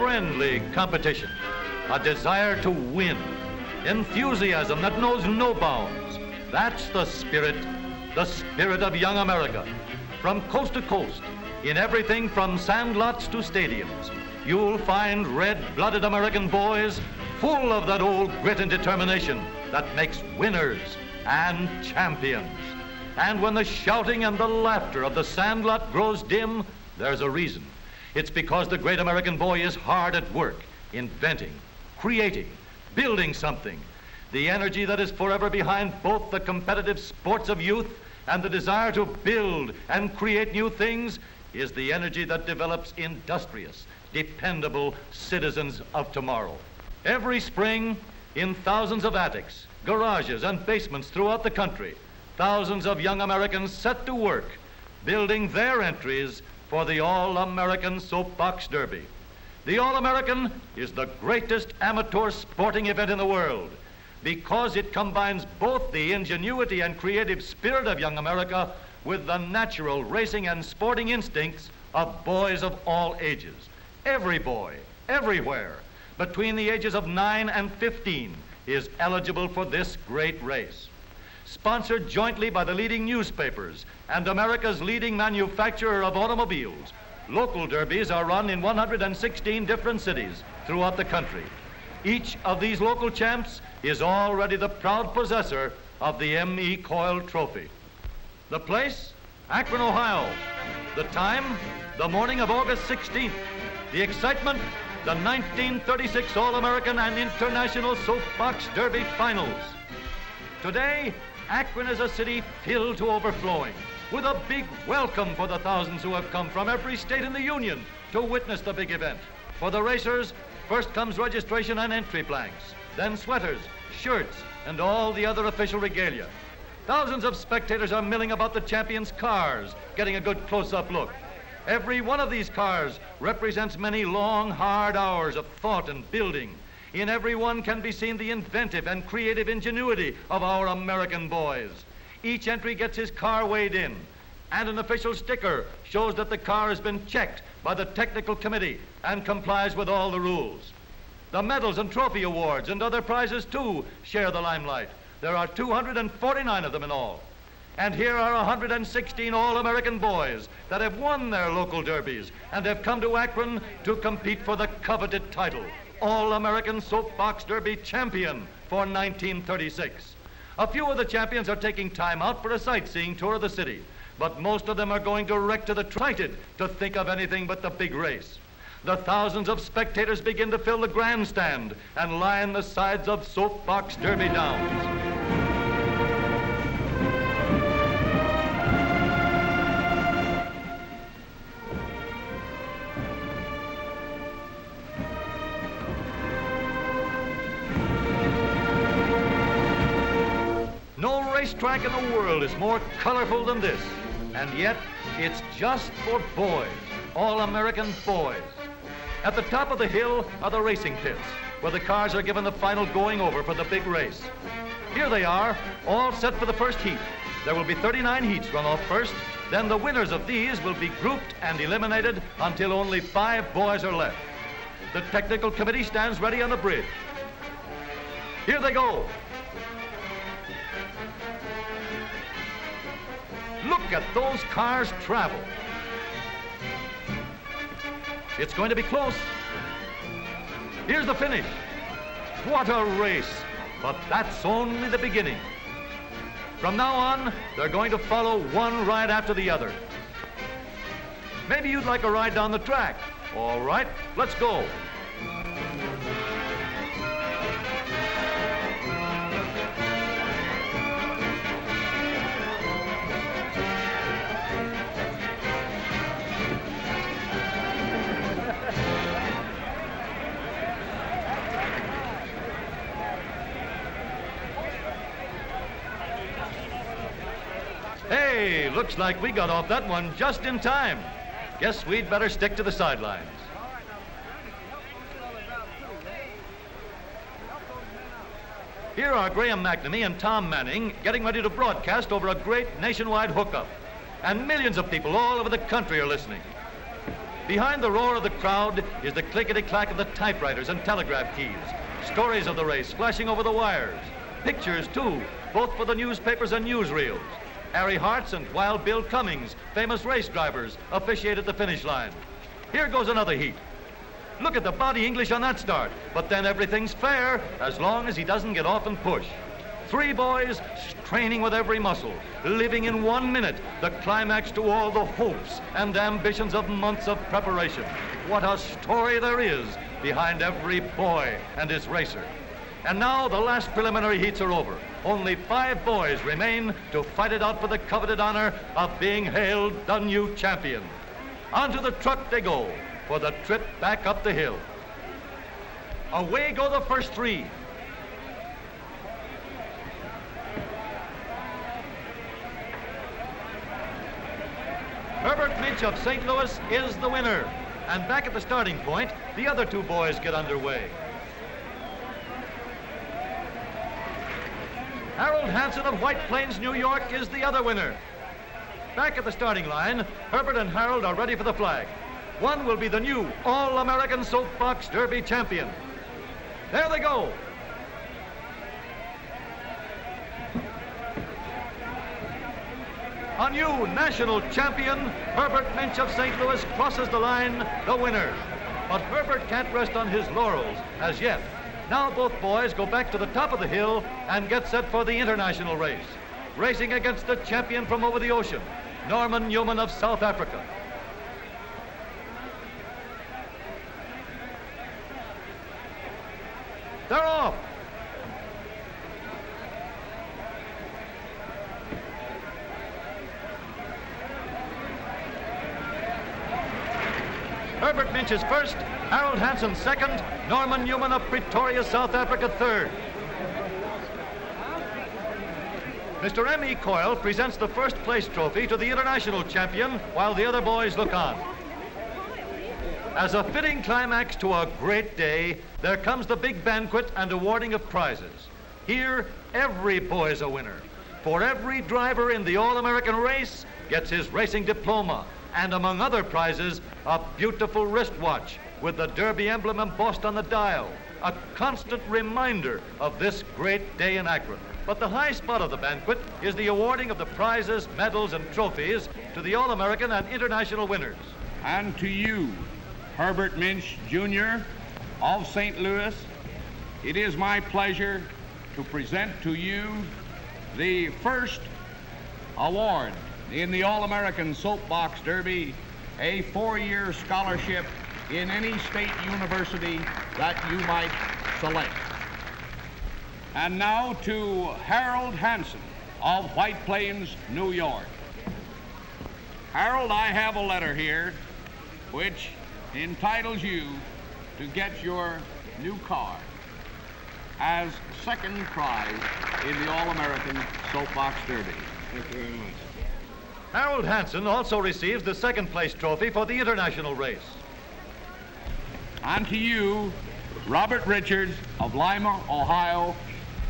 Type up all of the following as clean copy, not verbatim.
friendly competition, a desire to win, enthusiasm that knows no bounds. That's the spirit of young America. From coast to coast, in everything from sandlots to stadiums, you'll find red-blooded American boys full of that old grit and determination that makes winners and champions. And when the shouting and the laughter of the sandlot grows dim, there's a reason. It's because the great American boy is hard at work, inventing, creating, building something. The energy that is forever behind both the competitive sports of youth and the desire to build and create new things is the energy that develops industrious, dependable citizens of tomorrow. Every spring, in thousands of attics, garages, and basements throughout the country, thousands of young Americans set to work building their entries for the All-American Soapbox Derby. The All-American is the greatest amateur sporting event in the world because it combines both the ingenuity and creative spirit of young America with the natural racing and sporting instincts of boys of all ages. Every boy, everywhere, between the ages of 9 and 15 is eligible for this great race. Sponsored jointly by the leading newspapers and America's leading manufacturer of automobiles, local derbies are run in 116 different cities throughout the country. Each of these local champs is already the proud possessor of the M.E. Coyle Trophy. The place? Akron, Ohio. The time? The morning of August 16th. The excitement? The 1936 All-American and International Soapbox Derby Finals. Today, Akron is a city filled to overflowing with a big welcome for the thousands who have come from every state in the Union to witness the big event. For the racers, first comes registration and entry blanks, then sweaters, shirts, and all the other official regalia. Thousands of spectators are milling about the champions' cars, getting a good close-up look. Every one of these cars represents many long, hard hours of thought and building. In every one can be seen the inventive and creative ingenuity of our American boys. Each entry gets his car weighed in, and an official sticker shows that the car has been checked by the technical committee and complies with all the rules. The medals and trophy awards and other prizes, too, share the limelight. There are 249 of them in all. And here are 116 All-American boys that have won their local derbies and have come to Akron to compete for the coveted title, All-American Soapbox Derby Champion for 1936. A few of the champions are taking time out for a sightseeing tour of the city, but most of them are going direct to the excited to think of anything but the big race. The thousands of spectators begin to fill the grandstand and line the sides of Soapbox Derby downs. No racetrack in the world is more colorful than this, and yet it's just for boys, all-American boys. At the top of the hill are the racing pits, where the cars are given the final going over for the big race. Here they are, all set for the first heat. There will be 39 heats run off first, then the winners of these will be grouped and eliminated until only 5 boys are left. The technical committee stands ready on the bridge. Here they go. Look at those cars travel. It's going to be close. Here's the finish. What a race, but that's only the beginning. From now on, they're going to follow one ride after the other. Maybe you'd like a ride down the track. All right, let's go. Hey, looks like we got off that one just in time. Guess we'd better stick to the sidelines. Here are Graham McNamee and Tom Manning getting ready to broadcast over a great nationwide hookup. And millions of people all over the country are listening. Behind the roar of the crowd is the clickety-clack of the typewriters and telegraph keys. Stories of the race flashing over the wires. Pictures, too, both for the newspapers and newsreels. Harry Hart's and Wild Bill Cummings, famous race drivers, officiated the finish line. Here goes another heat. Look at the body English on that start. But then everything's fair as long as he doesn't get off and push. Three boys straining with every muscle, living in 1 minute the climax to all the hopes and ambitions of months of preparation. What a story there is behind every boy and his racer. And now the last preliminary heats are over. Only 5 boys remain to fight it out for the coveted honor of being hailed the new champion. Onto the truck they go for the trip back up the hill. Away go the first 3. Herbert Minch of St. Louis is the winner. And back at the starting point, the other 2 boys get underway. Harold Hansen of White Plains, New York is the other winner. Back at the starting line, Herbert and Harold are ready for the flag. One will be the new All-American Soapbox Derby champion. There they go. A new national champion, Herbert Minch of St. Louis, crosses the line, the winner. But Herbert can't rest on his laurels as yet. Now both boys go back to the top of the hill and get set for the international race, racing against the champion from over the ocean, Norman Newman of South Africa. They're off. Herbert Minch is first, Harold Hansen second, Norman Newman of Pretoria, South Africa third. Mr. M.E. Coyle presents the first place trophy to the international champion while the other boys look on. As a fitting climax to a great day, there comes the big banquet and awarding of prizes. Here, every boy's a winner, for every driver in the All-American race gets his racing diploma, and among other prizes, a beautiful wristwatch with the Derby emblem embossed on the dial, a constant reminder of this great day in Akron. But the high spot of the banquet is the awarding of the prizes, medals, and trophies to the All-American and international winners. And to you, Herbert Minch, Jr. of St. Louis, it is my pleasure to present to you the first award in the All-American Soapbox Derby, a 4-year scholarship in any state university that you might select. And now to Harold Hansen of White Plains, New York. Harold, I have a letter here which entitles you to get your new car as second prize in the All-American Soapbox Derby. Thank you very much. Harold Hansen also receives the second place trophy for the international race. And to you, Robert Richards of Lima, Ohio,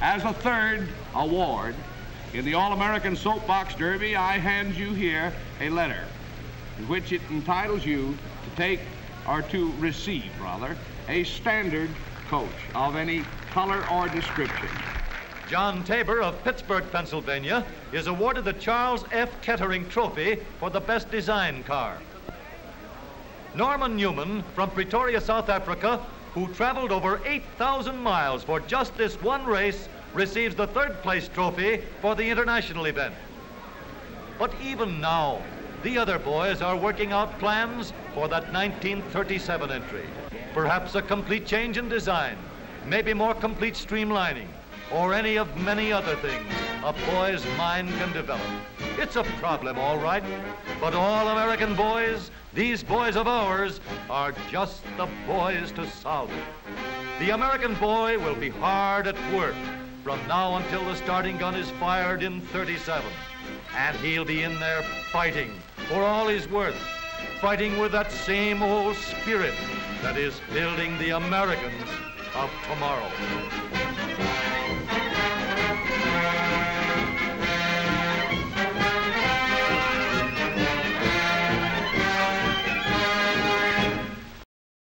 as a third award in the All-American Soapbox Derby, I hand you here a letter in which it entitles you to take, or to receive, rather, a standard coach of any color or description. John Tabor of Pittsburgh, Pennsylvania, is awarded the Charles F. Kettering Trophy for the best design car. Norman Newman from Pretoria, South Africa, who traveled over 8,000 miles for just this one race, receives the third place trophy for the international event. But even now, the other boys are working out plans for that 1937 entry. Perhaps a complete change in design, maybe more complete streamlining, or any of many other things a boy's mind can develop. It's a problem, all right, but all American boys, these boys of ours, are just the boys to solve it. The American boy will be hard at work from now until the starting gun is fired in 37. And he'll be in there fighting for all he's worth, fighting with that same old spirit that is building the Americans of tomorrow.